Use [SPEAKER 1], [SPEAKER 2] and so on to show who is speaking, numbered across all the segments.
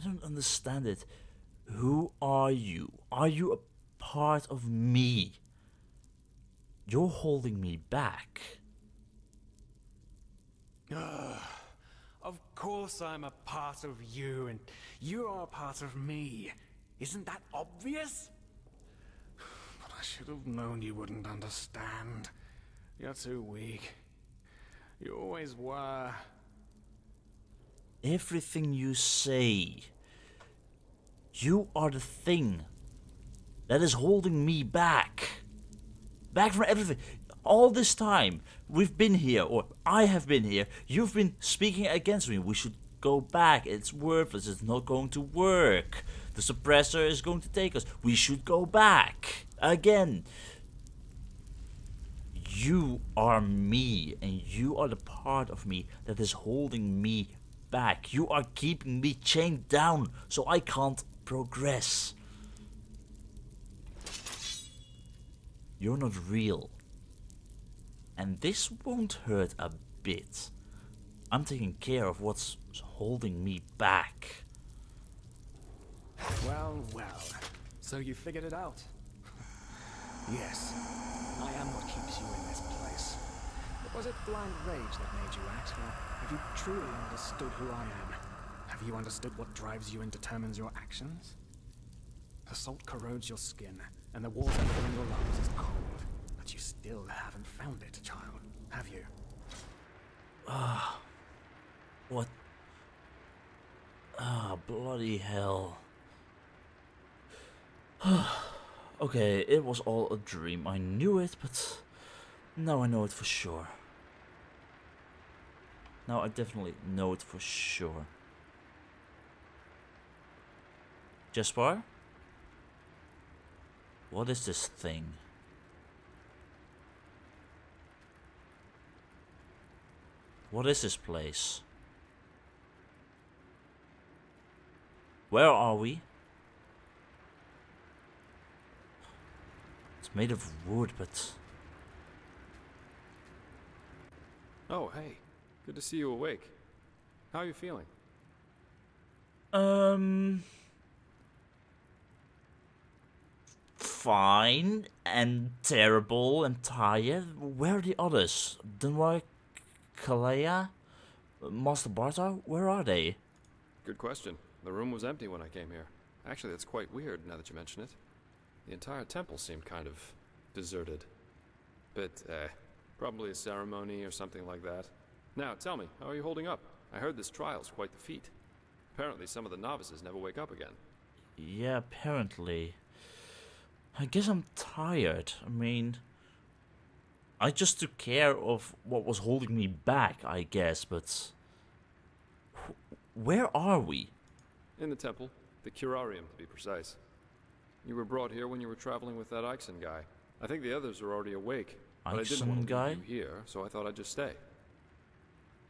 [SPEAKER 1] don't understand it. Who are you? Are you a part of me? You're holding me back.
[SPEAKER 2] Of course I'm a part of you, and you are a part of me. Isn't that obvious? But I should have known you wouldn't understand. You're too weak. You always were.
[SPEAKER 1] Everything you say. You are the thing that is holding me back. Back from everything. All this time, we've been here, or I have been here. You've been speaking against me. We should go back. It's worthless. It's not going to work. The suppressor is going to take us. We should go back. Again. You are me, and you are the part of me that is holding me back. You are keeping me chained down, so I can't progress. You're not real. And this won't hurt a bit. I'm taking care of what's holding me back.
[SPEAKER 2] Well, well. So you figured it out? Yes. I am what keeps you in this place. But was it blind rage that made you act, or have you truly understood who I am? Have you understood what drives you and determines your actions? The salt corrodes your skin, and the water filling your lungs is cold. But you still haven't found it, child, have you?
[SPEAKER 1] What? Bloody hell. Okay, it was all a dream. I knew it, but now I know it for sure. Now I definitely know it for sure. Jespar? What is this thing? What is this place? Where are we? It's made of wood, but...
[SPEAKER 3] Oh, hey. Good to see you awake. How are you feeling?
[SPEAKER 1] Fine and terrible and tired. Where are the others? Dunwar, Kalea, Master Barta? Where are they?
[SPEAKER 3] Good question. The room was empty when I came here. Actually, that's quite weird now that you mention it. The entire temple seemed kind of deserted. But, probably a ceremony or something like that. Now, tell me, how are you holding up? I heard this trial's quite the feat. Apparently some of the novices never wake up again.
[SPEAKER 1] Yeah, apparently. I guess I'm tired. I mean, I just took care of what was holding me back, I guess, but... Where are we?
[SPEAKER 3] In the temple. The curarium, to be precise. You were brought here when you were traveling with that Ixon guy. I think the others are already awake. But I didn't want to leave you here, so I thought I'd just stay.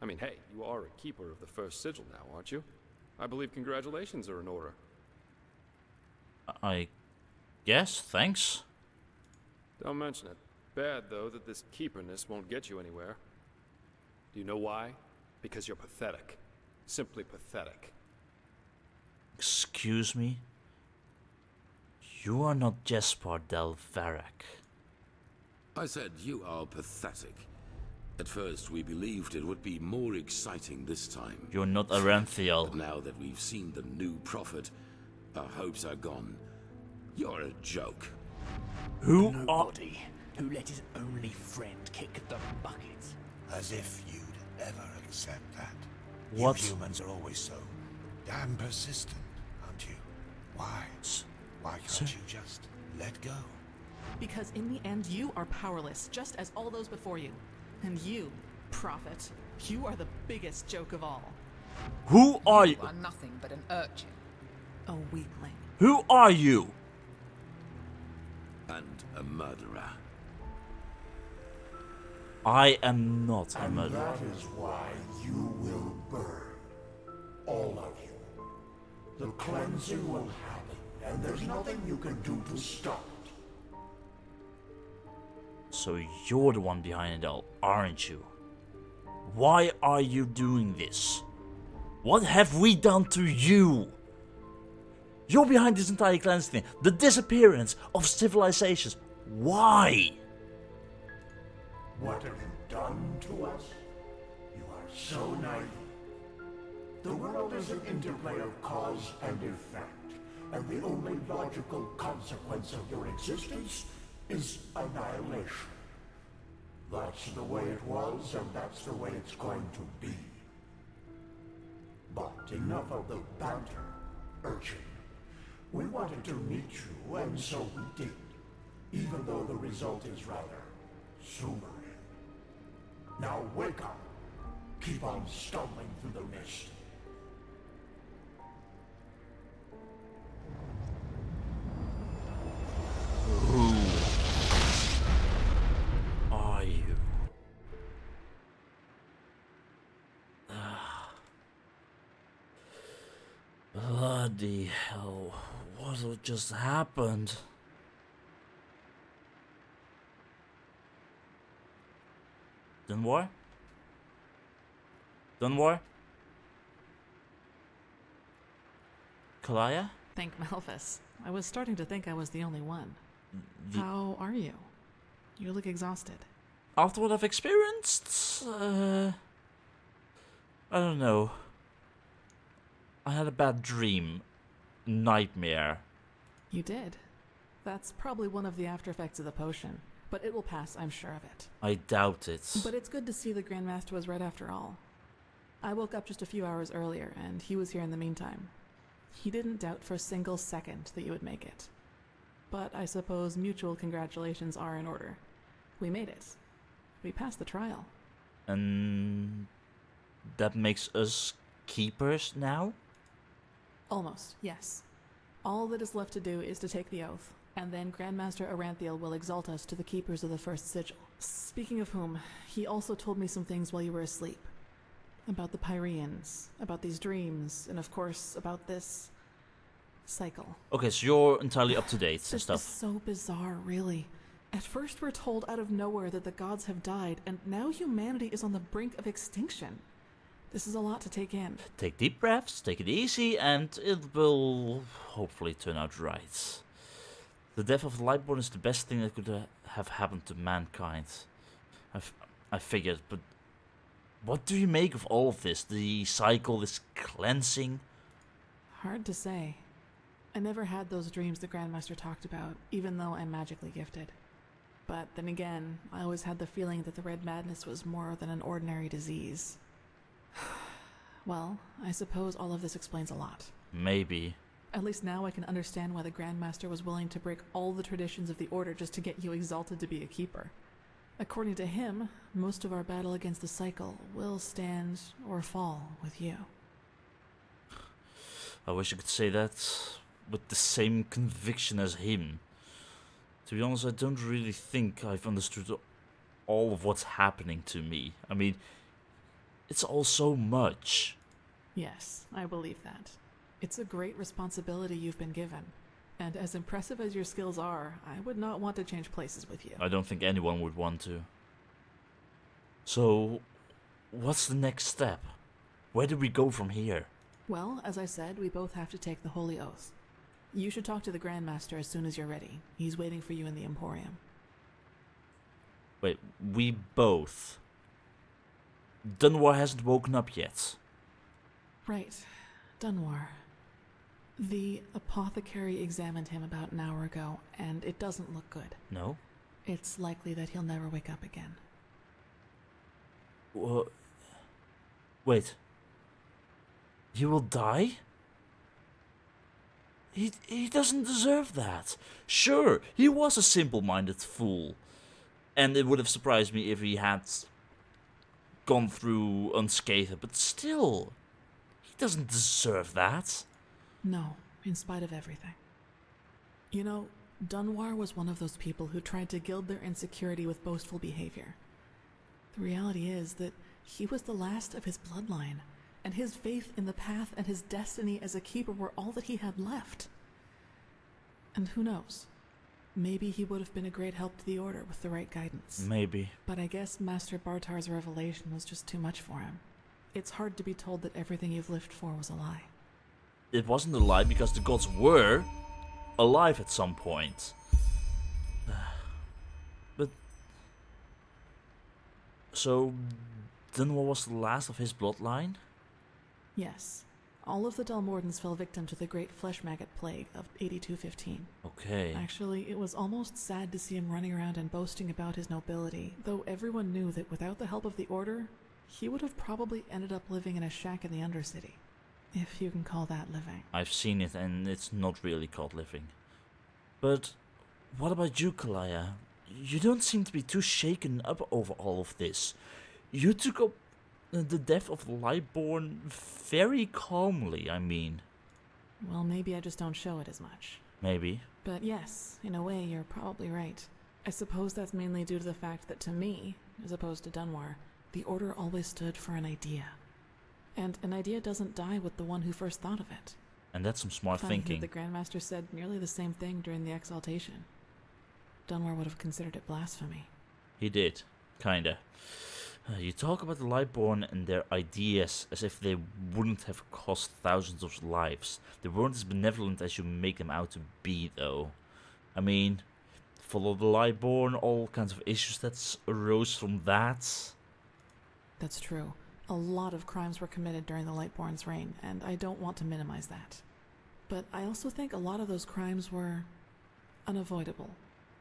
[SPEAKER 3] I mean, hey, you are a keeper of the first sigil now, aren't you? I believe congratulations are in order.
[SPEAKER 1] I guess, thanks.
[SPEAKER 3] Don't mention it. Bad, though, that this keeperness won't get you anywhere. Do you know why? Because you're pathetic. Simply pathetic.
[SPEAKER 1] Excuse me? You are not Jespar del Varrak.
[SPEAKER 4] I said you are pathetic. At first we believed it would be more exciting this time.
[SPEAKER 1] You're not Aranthiel.
[SPEAKER 4] But now that we've seen the new prophet, our hopes are gone. You're a joke.
[SPEAKER 1] Who are...
[SPEAKER 2] Nobody who let his only friend kick the bucket.
[SPEAKER 5] As if you'd ever accept that.
[SPEAKER 1] What?
[SPEAKER 5] You humans are always so damn persistent, aren't you? Why? Why can't you just let go?
[SPEAKER 6] Because in the end, you are powerless, just as all those before you. And you, prophet, you are the biggest joke of all.
[SPEAKER 1] Who are you?
[SPEAKER 7] You are nothing but an urchin.
[SPEAKER 6] A weakling.
[SPEAKER 1] Who are you?
[SPEAKER 4] And a murderer.
[SPEAKER 1] I am not a murderer.
[SPEAKER 8] That is why you will burn. All of you. The cleansing will happen, and there's nothing you can do to stop it.
[SPEAKER 1] So you're the one behind it all, aren't you? Why are you doing this? What have we done to you? You're behind this entire cleansing thing. The disappearance of civilizations. Why?
[SPEAKER 8] What have you done to us? You are so naive. The world is an interplay of cause and effect, and the only logical consequence of your existence is annihilation. That's the way it was, and that's the way it's going to be. But enough of the banter, urchin. We wanted to meet you, and so we did, even though the result is rather sobering. Now wake up. Keep on stumbling through the mist.
[SPEAKER 1] Who are you? Bloody hell, what just happened? Dunwar? Dunwar? Kalaya?
[SPEAKER 6] Thank Malphus. I was starting to think I was the only one. How are you? You look exhausted.
[SPEAKER 1] After what I've experienced, I don't know. I had a bad dream. Nightmare.
[SPEAKER 6] You did. That's probably one of the after effects of the potion, but it will pass, I'm sure of it.
[SPEAKER 1] I doubt it.
[SPEAKER 6] But it's good to see the Grandmaster was right after all. I woke up just a few hours earlier, and he was here in the meantime. He didn't doubt for a single second that you would make it. But I suppose mutual congratulations are in order. We made it. We passed the trial.
[SPEAKER 1] And that makes us keepers now?
[SPEAKER 6] Almost, yes. All that is left to do is to take the oath, and then Grandmaster Aranthiel will exalt us to the keepers of the first sigil. Speaking of whom, he also told me some things while you were asleep. About the Pyreans, about these dreams, and of course, about this cycle.
[SPEAKER 1] Okay, so you're entirely up to date and
[SPEAKER 6] This
[SPEAKER 1] stuff.
[SPEAKER 6] is so bizarre, really. At first we're told out of nowhere that the gods have died, and now humanity is on the brink of extinction. This is a lot to take in.
[SPEAKER 1] Take deep breaths, take it easy, and it will hopefully turn out right. The death of the Lightborn is the best thing that could have happened to mankind. I figured, but what do you make of all of this? The cycle, this cleansing?
[SPEAKER 6] Hard to say. I never had those dreams the Grandmaster talked about, even though I'm magically gifted. But then again, I always had the feeling that the Red Madness was more than an ordinary disease. Well, I suppose all of this explains a lot.
[SPEAKER 1] Maybe.
[SPEAKER 6] At least now I can understand why the Grandmaster was willing to break all the traditions of the Order just to get you exalted to be a keeper. According to him, most of our battle against the cycle will stand or fall with you.
[SPEAKER 1] I wish I could say that with the same conviction as him. To be honest, I don't really think I've understood all of what's happening to me. I mean, it's all so much.
[SPEAKER 6] Yes, I believe that. It's a great responsibility you've been given. And as impressive as your skills are, I would not want to change places with you.
[SPEAKER 1] I don't think anyone would want to. So, what's the next step? Where do we go from here?
[SPEAKER 6] Well, as I said, we both have to take the Holy Oath. You should talk to the Grandmaster as soon as you're ready. He's waiting for you in the Emporium.
[SPEAKER 1] Wait, we both? Dunwar hasn't woken up yet.
[SPEAKER 6] Right. Dunwar. The apothecary examined him about an hour ago, and it doesn't look good.
[SPEAKER 1] No?
[SPEAKER 6] It's likely that he'll never wake up again.
[SPEAKER 1] Wait. He will die? He doesn't deserve that. Sure, he was a simple-minded fool. And it would have surprised me if he had gone through unscathed, but still, he doesn't deserve that.
[SPEAKER 6] No, in spite of everything. You know, Dunwar was one of those people who tried to gild their insecurity with boastful behavior. The reality is that he was the last of his bloodline, and his faith in the path and his destiny as a keeper were all that he had left. And who knows? Maybe he would have been a great help to the Order with the right guidance.
[SPEAKER 1] Maybe.
[SPEAKER 6] But I guess Master Bartar's revelation was just too much for him. It's hard to be told that everything you've lived for was a lie.
[SPEAKER 1] it wasn't a lie because the gods were alive at some point. But so Dunwar was the last of his bloodline?
[SPEAKER 6] Yes. All of the Dalmordans fell victim to the great flesh maggot plague of 8215.
[SPEAKER 1] Okay.
[SPEAKER 6] Actually, it was almost sad to see him running around and boasting about his nobility, though everyone knew that without the help of the Order, he would have probably ended up living in a shack in the Undercity. If you can call that living.
[SPEAKER 1] I've seen it and it's not really called living. But what about you, Kalaya? You don't seem to be too shaken up over all of this. You took up the death of the Lightborn very calmly, I mean.
[SPEAKER 6] Well, maybe I just don't show it as much.
[SPEAKER 1] Maybe.
[SPEAKER 6] But yes, in a way, you're probably right. I suppose that's mainly due to the fact that to me, as opposed to Dunwar, the Order always stood for an idea. And an idea doesn't die with the one who first thought of it.
[SPEAKER 1] And that's some smart
[SPEAKER 6] Funny
[SPEAKER 1] thinking.
[SPEAKER 6] that the Grandmaster said nearly the same thing during the Exaltation. Dunwar would have considered it blasphemy.
[SPEAKER 1] He did. Kinda. You talk about the Lightborn and their ideas as if they wouldn't have cost thousands of lives. They weren't as benevolent as you make them out to be, though. I mean, follow the Lightborn, all kinds of issues that arose from that.
[SPEAKER 6] That's true. A lot of crimes were committed during the Lightborn's reign, and I don't want to minimize that. But I also think a lot of those crimes were unavoidable,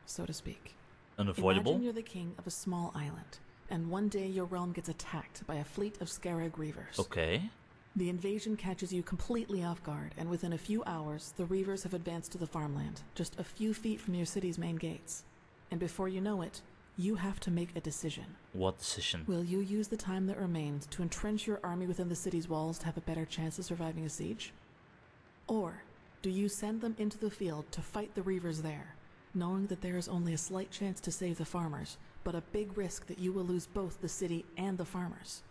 [SPEAKER 6] so to speak.
[SPEAKER 1] Unavoidable?
[SPEAKER 6] Imagine you're the king of a small island, and one day your realm gets attacked by a fleet of Scarab Reavers.
[SPEAKER 1] Okay.
[SPEAKER 6] The invasion catches you completely off guard, and within a few hours, the Reavers have advanced to the farmland, just a few feet from your city's main gates. And before you know it, you have to make a decision.
[SPEAKER 1] What decision?
[SPEAKER 6] Will you use the time that remains to entrench your army within the city's walls to have a better chance of surviving a siege? Or do you send them into the field to fight the Reavers there, knowing that there is only a slight chance to save the farmers, but a big risk that you will lose both the city and the farmers?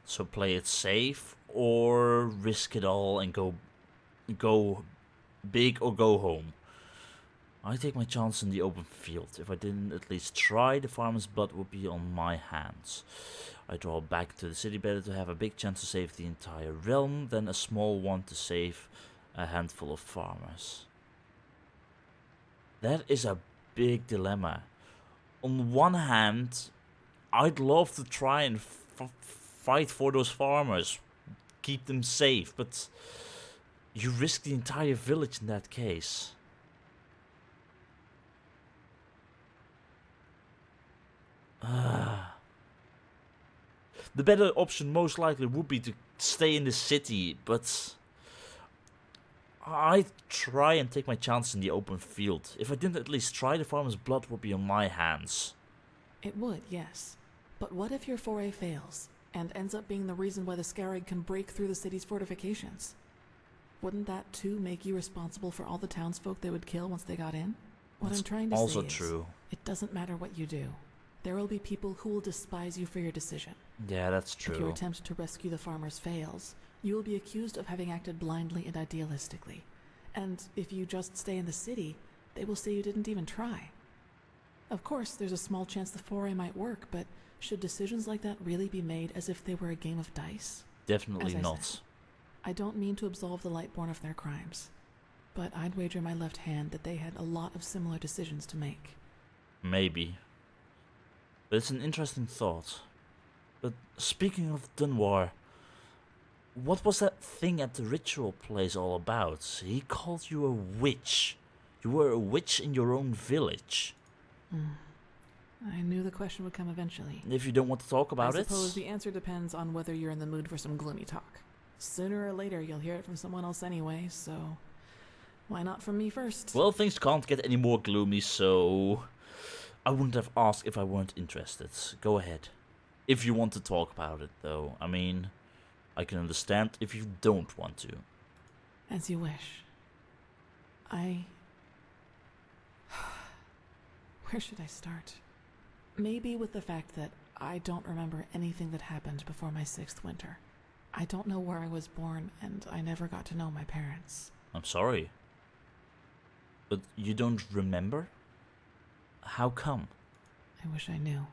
[SPEAKER 1] So play it safe or risk it all and go big or go home? I take my chance in the open field. If I didn't at least try, the farmer's blood would be on my hands. I draw back to the city better to have a big chance to save the entire realm than a small one to save a handful of farmers. That is a big dilemma. On one hand, I'd love to try and fight for those farmers, keep them safe, but you risk the entire village in that case. The better option most likely would be to stay in the city, but I'd try and take my chance in the open field. If I didn't at least try, the farmer's blood would be on my hands.
[SPEAKER 6] It would, yes. But what if your foray fails, and ends up being the reason why the Scarab can break through the city's fortifications? Wouldn't that too make you responsible for all the townsfolk they would kill once they got in? What
[SPEAKER 1] That's
[SPEAKER 6] I'm trying to
[SPEAKER 1] also
[SPEAKER 6] say
[SPEAKER 1] true.
[SPEAKER 6] is, it doesn't matter what you do. There will be people who will despise you for your decision.
[SPEAKER 1] Yeah, that's true.
[SPEAKER 6] If your attempt to rescue the farmers fails, you will be accused of having acted blindly and idealistically. And if you just stay in the city, they will say you didn't even try. Of course, there's a small chance the foray might work, but should decisions like that really be made as if they were a game of dice?
[SPEAKER 1] Definitely
[SPEAKER 6] As I
[SPEAKER 1] not.
[SPEAKER 6] said, I don't mean to absolve the Lightborn of their crimes, but I'd wager my left hand that they had a lot of similar decisions to make.
[SPEAKER 1] Maybe. But it's an interesting thought. But speaking of Dunwar, what was that thing at the ritual place all about? He called you a witch. You were a witch in your own village.
[SPEAKER 6] I knew the question would come eventually.
[SPEAKER 1] If you don't want to talk about
[SPEAKER 6] I
[SPEAKER 1] it...
[SPEAKER 6] suppose the answer depends on whether you're in the mood for some gloomy talk. Sooner or later, you'll hear it from someone else anyway, so why not from me first?
[SPEAKER 1] Well, things can't get any more gloomy, so I wouldn't have asked if I weren't interested. Go ahead. If you want to talk about it, though. I mean, I can understand if you don't want to.
[SPEAKER 6] As you wish. Where should I start? Maybe with the fact that I don't remember anything that happened before my 6th winter. I don't know where I was born, and I never got to know my parents.
[SPEAKER 1] I'm sorry. But you don't remember? How come?
[SPEAKER 6] I wish I knew.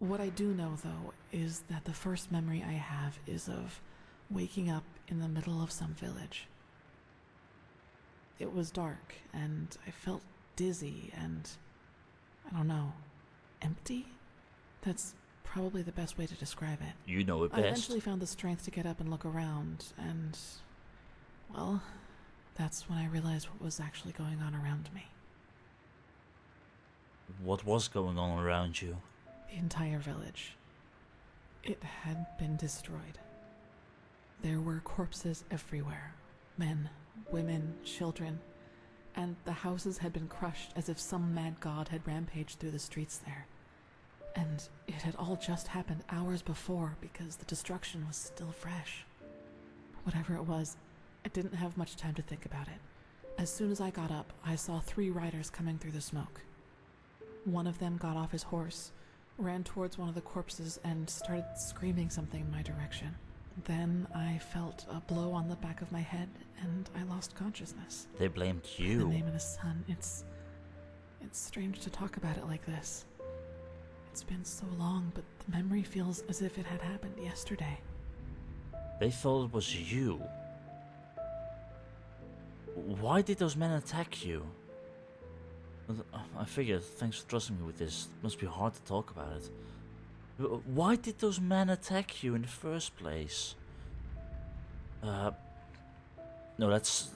[SPEAKER 6] What I do know, though, is that the first memory I have is of waking up in the middle of some village. It was dark, and I felt dizzy and, I don't know, empty? That's probably the best way to describe it.
[SPEAKER 1] You know it
[SPEAKER 6] I
[SPEAKER 1] best.
[SPEAKER 6] eventually found the strength to get up and look around, and, well, that's when I realized what was actually going on around me.
[SPEAKER 1] What was going on around you?
[SPEAKER 6] The entire village. It had been destroyed. There were corpses everywhere. Men, women, children. And the houses had been crushed as if some mad god had rampaged through the streets there. And it had all just happened hours before because the destruction was still fresh. Whatever it was, I didn't have much time to think about it. As soon as I got up, I saw 3 riders coming through the smoke. One of them got off his horse, ran towards one of the corpses, and started screaming something in my direction. Then I felt a blow on the back of my head, and I lost consciousness.
[SPEAKER 1] They blamed
[SPEAKER 6] In
[SPEAKER 1] you.
[SPEAKER 6] the name of the sun, it's strange to talk about it like this. It's been so long, but the memory feels as if it had happened yesterday.
[SPEAKER 1] They thought it was you. Why did those men attack you? I figured, thanks for trusting me with this. It must be hard to talk about it. Why did those men attack you in the first place? No, that's...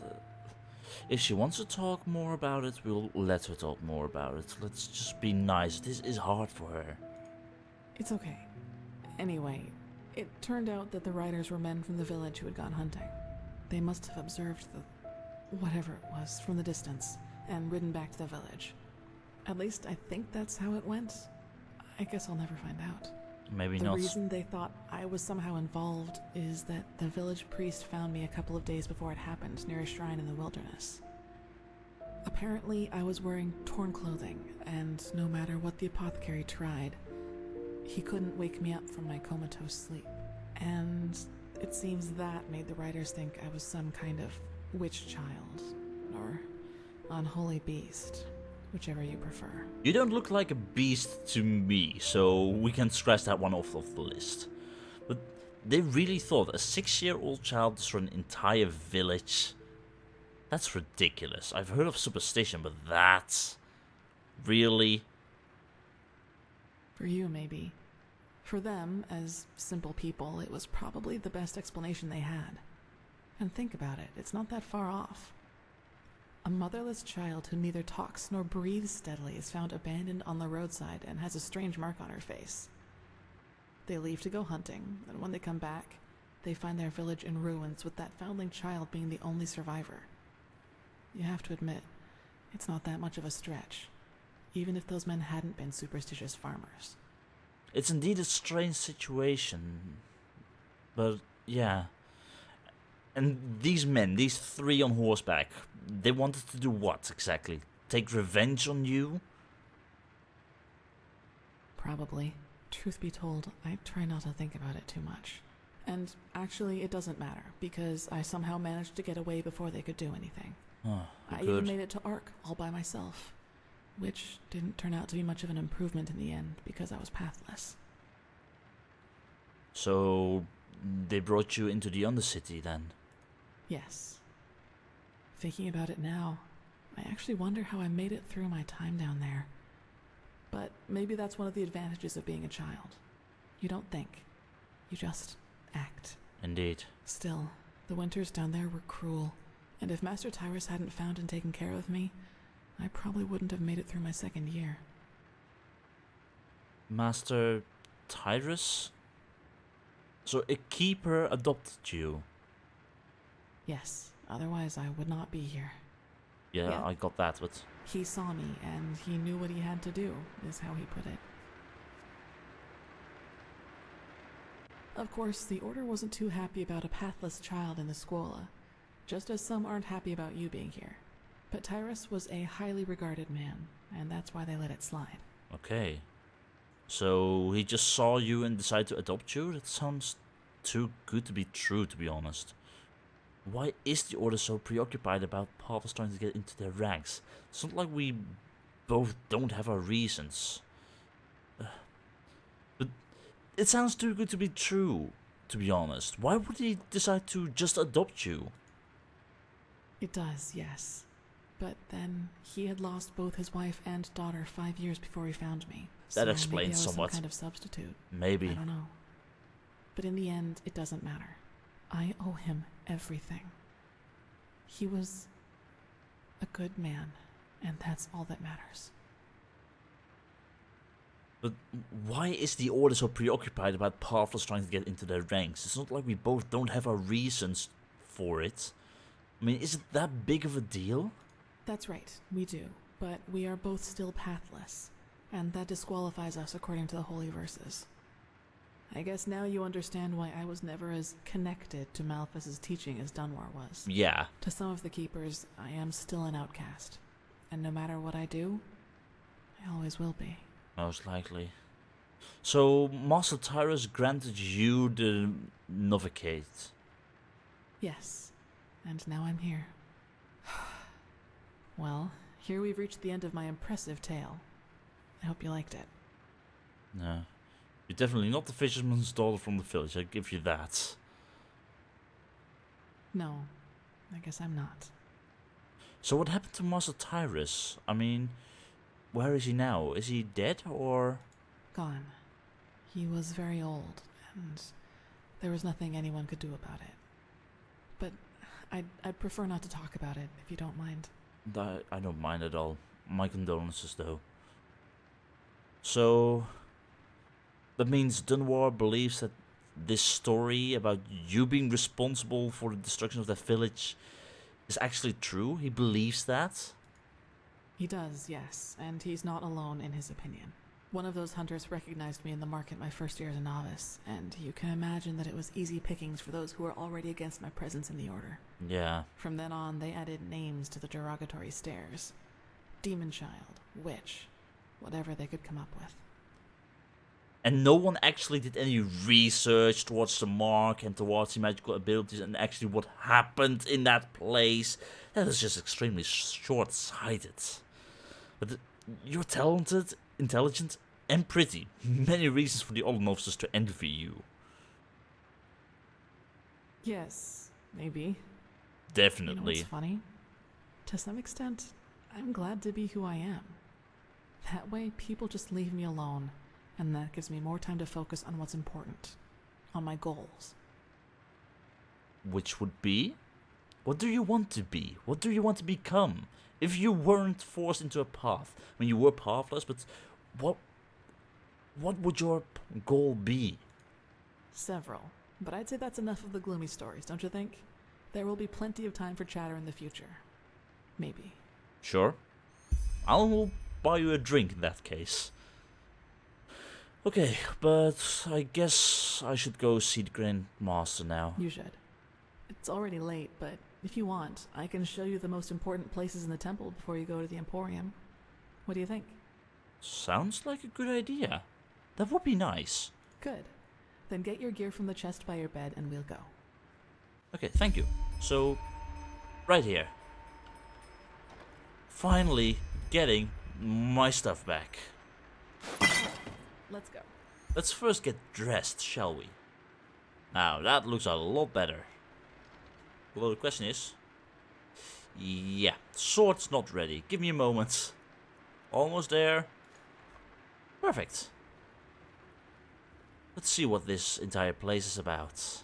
[SPEAKER 1] if she wants to talk more about it, we'll let her talk more about it. Let's just be nice. This is hard for her.
[SPEAKER 6] It's okay. Anyway, it turned out that the riders were men from the village who had gone hunting. They must have observed the... whatever it was from the distance and ridden back to the village. At least I think that's how it went. I guess I'll never find out.
[SPEAKER 1] Maybe
[SPEAKER 6] The
[SPEAKER 1] not.
[SPEAKER 6] reason they thought I was somehow involved is that the village priest found me a couple of days before it happened near a shrine in the wilderness. Apparently, I was wearing torn clothing, and no matter what the apothecary tried, he couldn't wake me up from my comatose sleep. And it seems that made the writers think I was some kind of witch child, or unholy beast, whichever you prefer.
[SPEAKER 1] You don't look like a beast to me, so we can scratch that one off the list. But they really thought a 6-year-old child destroyed an entire village? That's ridiculous. I've heard of superstition, but that's... really?
[SPEAKER 6] For you, maybe. For them, as simple people, it was probably the best explanation they had. And think about it, it's not that far off. A motherless child who neither talks nor breathes steadily is found abandoned on the roadside and has a strange mark on her face. They leave to go hunting, and when they come back, they find their village in ruins with that foundling child being the only survivor. You have to admit, it's not that much of a stretch, even if those men hadn't been superstitious farmers.
[SPEAKER 1] It's indeed a strange situation. But, yeah. And these men, these 3 on horseback, they wanted to do what exactly? Take revenge on you?
[SPEAKER 6] Probably. Truth be told, I try not to think about it too much. And actually, it doesn't matter, because I somehow managed to get away before they could do anything.
[SPEAKER 1] Oh,
[SPEAKER 6] I
[SPEAKER 1] good.
[SPEAKER 6] even made it to Ark all by myself, which didn't turn out to be much of an improvement in the end, because I was pathless.
[SPEAKER 1] So, they brought you into the Undercity then?
[SPEAKER 6] Yes. Thinking about it now, I actually wonder how I made it through my time down there. But maybe that's one of the advantages of being a child. You don't think. You just act.
[SPEAKER 1] Indeed.
[SPEAKER 6] Still, the winters down there were cruel, and if Master Tyrus hadn't found and taken care of me, I probably wouldn't have made it through my 2nd year.
[SPEAKER 1] Master Tyrus? So a keeper adopted you?
[SPEAKER 6] Yes, otherwise I would not be here.
[SPEAKER 1] Yeah,
[SPEAKER 6] Yeah.
[SPEAKER 1] I got that, but...
[SPEAKER 6] He saw me, and he knew what he had to do, is how he put it. Of course, the Order wasn't too happy about a pathless child in the Scuola, just as some aren't happy about you being here. But Tyrus was a highly regarded man, and that's why they let it slide.
[SPEAKER 1] Okay. So he just saw you and decided to adopt you? That sounds too good to be true, to be honest. Why is the Order so preoccupied about Pathos trying to get into their ranks? It's not like we both don't have our reasons. But it sounds too good to be true, to be honest. Why would he decide to just adopt you?
[SPEAKER 6] It does, yes. But then he had lost both his wife and daughter 5 years before he found me.
[SPEAKER 1] That
[SPEAKER 6] so
[SPEAKER 1] explains
[SPEAKER 6] maybe I was
[SPEAKER 1] somewhat.
[SPEAKER 6] Some kind of substitute.
[SPEAKER 1] Maybe.
[SPEAKER 6] I don't know. But in the end, it doesn't matter. I owe him everything. He was a good man, and that's all that matters.
[SPEAKER 1] But why is the Order so preoccupied about Pathless trying to get into their ranks? It's not like we both don't have our reasons for it. I mean, is it that big of a deal?
[SPEAKER 6] That's right, we do. But we are both still pathless, and that disqualifies us according to the Holy Verses. I guess now you understand why I was never as connected to Malphas's teaching as Dunwar was.
[SPEAKER 1] Yeah.
[SPEAKER 6] To some of the Keepers, I am still an outcast. And no matter what I do, I always will be.
[SPEAKER 1] Most likely. So, Master Tyrus granted you the Novicate.
[SPEAKER 6] Yes, and now I'm here. Well, here we've reached the end of my impressive tale. I hope you liked it.
[SPEAKER 1] No. You're definitely not the fisherman's daughter from the village, I give you that.
[SPEAKER 6] No, I guess I'm not.
[SPEAKER 1] So what happened to Master Tyrus? I mean, where is he now? Is he dead, or...?
[SPEAKER 6] Gone. He was very old, and there was nothing anyone could do about it. But I'd prefer not to talk about it, if you don't mind.
[SPEAKER 1] I don't mind at all. My condolences, though. So... that means Dunwar believes that this story about you being responsible for the destruction of that village is actually true? He believes that?
[SPEAKER 6] He does, yes, and he's not alone in his opinion. One of those hunters recognized me in the market my first year as a novice, and you can imagine that it was easy pickings for those who were already against my presence in the Order.
[SPEAKER 1] Yeah.
[SPEAKER 6] From then on, they added names to the derogatory stares. Demon Child, Witch, whatever they could come up with.
[SPEAKER 1] And no one actually did any research towards the mark and towards the magical abilities and actually what happened in that place. That is just extremely short-sighted. But you're talented, intelligent, and pretty. Many reasons for the other novices to envy you.
[SPEAKER 6] Yes, maybe.
[SPEAKER 1] Definitely.
[SPEAKER 6] You know what's funny? To some extent, I'm glad to be who I am. That way, people just leave me alone. And that gives me more time to focus on what's important. On my goals.
[SPEAKER 1] Which would be? What do you want to be? What do you want to become? If you weren't forced into a path. I mean, you were pathless, but what would your goal be?
[SPEAKER 6] Several. But I'd say that's enough of the gloomy stories, don't you think? There will be plenty of time for chatter in the future. Maybe.
[SPEAKER 1] Sure. I'll buy you a drink in that case. Okay, but I guess I should go see the Grand Master now.
[SPEAKER 6] You should. It's already late, but if you want, I can show you the most important places in the temple before you go to the Emporium. What do you think?
[SPEAKER 1] Sounds like a good idea. That would be nice.
[SPEAKER 6] Good. Then get your gear from the chest by your bed and we'll go.
[SPEAKER 1] Okay, thank you. So, right here. Finally getting my stuff back.
[SPEAKER 6] Let's go.
[SPEAKER 1] Let's first get dressed, shall we? Now, that looks a lot better. Although the question is... yeah, sword's not ready. Give me a moment. Almost there. Perfect. Let's see what this entire place is about.